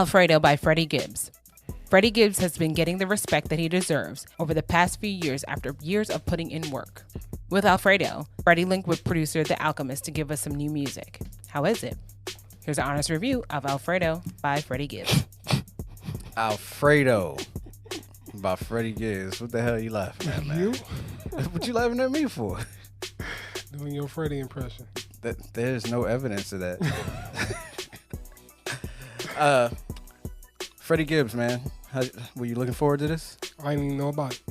Alfredo by Freddie Gibbs. Freddie Gibbs has been getting the respect that he deserves over the past few years after years of putting in work. With Alfredo, Freddie linked with producer The Alchemist to give us some new music. How is it? Here's an honest review of Alfredo by Freddie Gibbs. Alfredo by Freddie Gibbs. What the hell are you laughing at, man? You? What you laughing at me for? Doing your Freddie impression. There's no evidence of that. Freddie Gibbs, man. Were you looking forward to this? I didn't even know about it.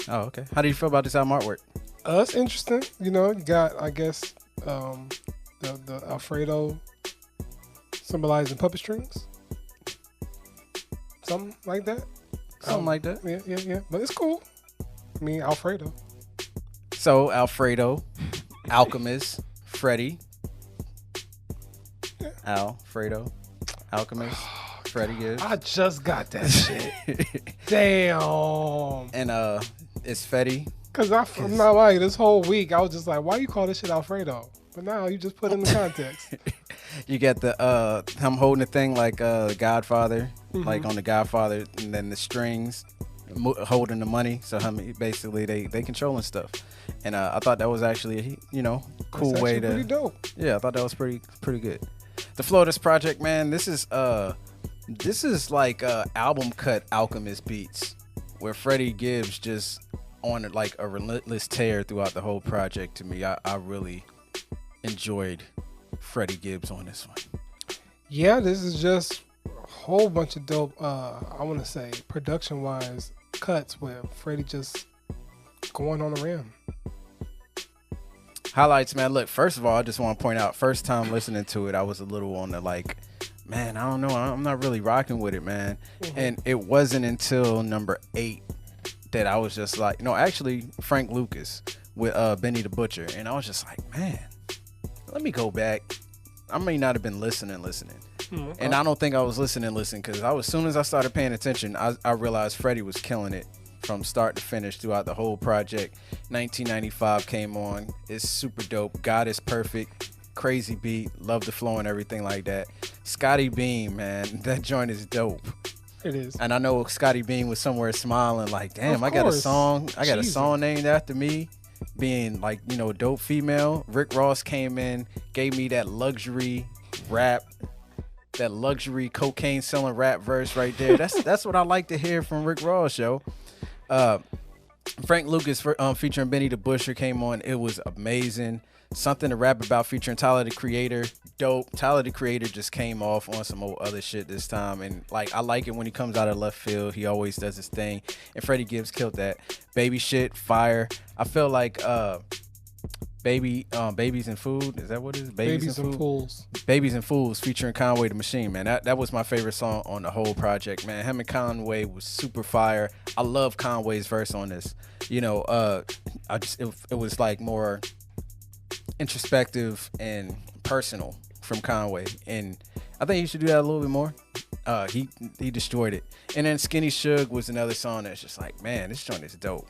Oh, okay. How do you feel about this album artwork? It's interesting. You know, you got, I guess, the Alfredo symbolizing puppet strings. Something like that. Something like that. Yeah. But it's cool. I mean, Alfredo. So, Alfredo, Alchemist, Freddie. Yeah. Alfredo, Alchemist, Freddie Gibbs. I just got that shit. Damn. And it's Fetty. Because I'm not lying. This whole week, I was just like, why you call this shit Alfredo? But now you just put it in the context. You get the him holding the thing like Godfather, like on the Godfather, and then the strings holding the money. So basically they controlling stuff. And I thought that was actually cool way to. Pretty dope. Yeah, I thought that was pretty good. The flow of this project, man, this is like album cut Alchemist beats, where Freddie Gibbs just on like a relentless tear throughout the whole project. To me, I really enjoyed Freddie Gibbs on this one. Yeah, this is just a whole bunch of dope, I want to say, production-wise cuts where Freddie just going on the rim. Highlights, man. Look, first of all, I just want to point out, first time listening to it, I was a little on the like, man, I don't know. I'm not really rocking with it, man. And it wasn't until number 8 that I was just like, actually, Frank Lucas with Benny the Butcher. And I was just like, man, let me go back. I may not have been listening. And I don't think I was listening because as soon as I started paying attention, I realized Freddie was killing it from start to finish throughout the whole project. 1995 came on. It's super dope. God is perfect. Crazy beat. Love the flow and everything like that. Scotty Beam, man, that joint is dope. It is. And I know Scotty Beam was somewhere smiling like, damn, I got a song named after me. Being like, dope female. Rick Ross came in, gave me that luxury rap, that luxury cocaine selling rap verse right there. That's what I like to hear from Rick Ross, yo. Frank Lucas featuring Benny the Butcher came on. It was amazing. Something to Rap About featuring Tyler the Creator. Dope. Tyler the Creator just came off on some old other shit this time. And like, I like it when he comes out of left field. He always does his thing. And Freddie Gibbs killed that. Baby Shit, fire. I feel like Babies and Food. Is that what it is? Babies and Fools. Babies and Fools featuring Conway the Machine, man. That was my favorite song on the whole project, man. Him and Conway was super fire. I love Conway's verse on this. It was like more introspective and personal from Conway, and I think he should do that a little bit more. He destroyed it. And then Skinny Suge was another song that's just like, man, this joint is dope.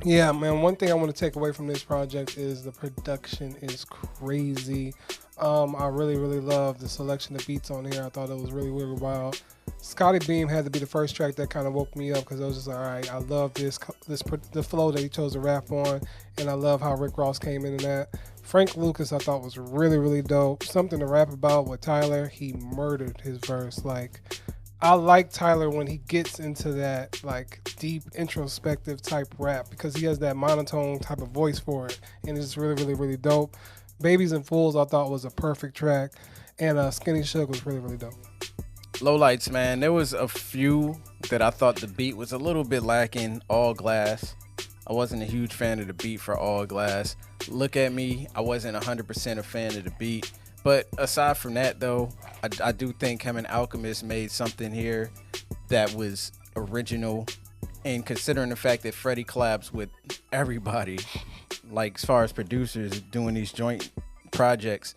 Yeah, man, one thing I want to take away from this project is the production is crazy. I really, really love the selection of beats on here. I thought it was really, really wild. Scotty Beam had to be the first track that kind of woke me up because I was just like, all right, I love the flow that he chose to rap on, and I love how Rick Ross came in that. Frank Lucas I thought was really, really dope. Something to Rap About with Tyler. He murdered his verse. Like, I like Tyler when he gets into that like deep introspective type rap because he has that monotone type of voice for it, and it's really, really, really dope. Babies and Fools I thought was a perfect track, and Skinny Suge was really, really dope. Lowlights, man. There was a few that I thought the beat was a little bit lacking. All Glass. I wasn't a huge fan of the beat for All Glass. Look at Me. I wasn't 100% a fan of the beat. But aside from that, though, I do think him and Alchemist made something here that was original. And considering the fact that Freddie collabs with everybody, like as far as producers doing these joint projects,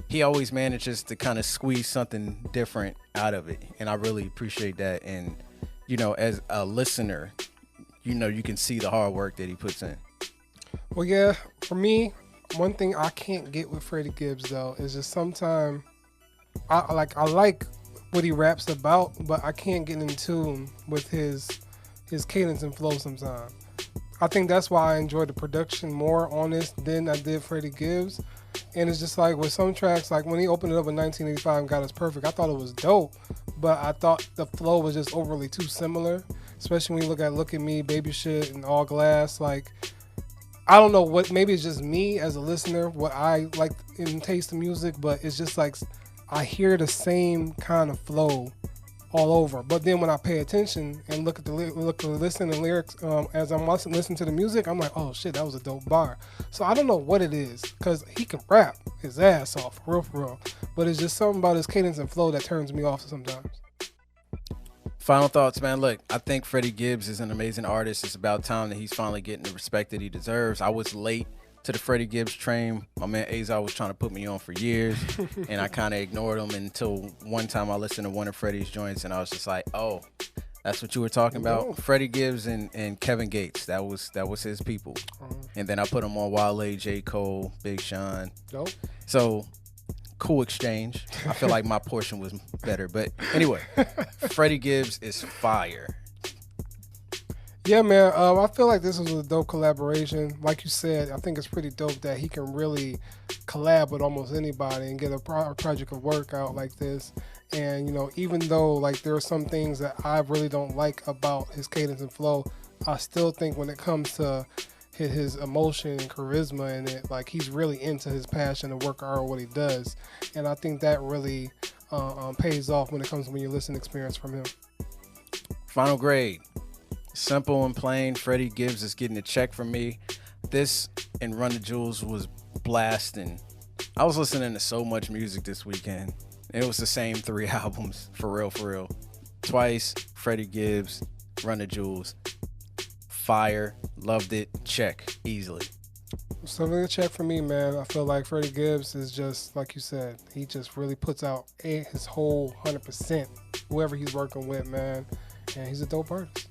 he always manages to kind of squeeze something different out of it. And I really appreciate that. And, as a listener, you can see the hard work that he puts in. Well, yeah, for me, one thing I can't get with Freddie Gibbs though is just sometimes I like what he raps about, but I can't get in tune with his cadence and flow sometimes. I think that's why I enjoyed the production more on this than I did Freddie Gibbs. And it's just like with some tracks, like when he opened it up in 1985 and got us perfect, I thought it was dope, but I thought the flow was just overly too similar, especially when you Look at Me, Baby Shit, and All Glass. Like, I don't know what, maybe it's just me as a listener, what I like in taste of music, but it's just like I hear the same kind of flow all over. But then when I pay attention and listen to lyrics as I'm listening to the music, I'm like, oh shit, that was a dope bar. So I don't know what it is, because he can rap his ass off, for real. But it's just something about his cadence and flow that turns me off sometimes. Final thoughts, man. Look, I think Freddie Gibbs is an amazing artist. It's about time that he's finally getting the respect that he deserves. I was late to the Freddie Gibbs train. My man Azar was trying to put me on for years, and I kind of ignored him until one time I listened to one of Freddie's joints, and I was just like, oh, that's what you were talking about? Freddie Gibbs and Kevin Gates. That was his people. And then I put him on Wale, J. Cole, Big Sean. Dope. So, cool exchange. I feel like my portion was better. But anyway, Freddie Gibbs is fire. Yeah, man. I feel like this was a dope collaboration. Like you said, I think it's pretty dope that he can really collab with almost anybody and get a project of work out like this. And, you know, even though like there are some things that I really don't like about his cadence and flow, I still think when it comes to his emotion and charisma and it, like he's really into his passion and work hard what he does. And I think that really pays off when it comes to when you listen to experience from him. Final grade. Simple and plain. Freddie Gibbs is getting a check from me. This and Run the Jewels was blasting. I was listening to so much music this weekend. It was the same 3 albums, for real. Twice, Freddie Gibbs, Run the Jewels. Fire, loved it, check, easily. Something to check for me, man. I feel like Freddie Gibbs is just, like you said, he just really puts out his whole 100%, whoever he's working with, man. And he's a dope artist.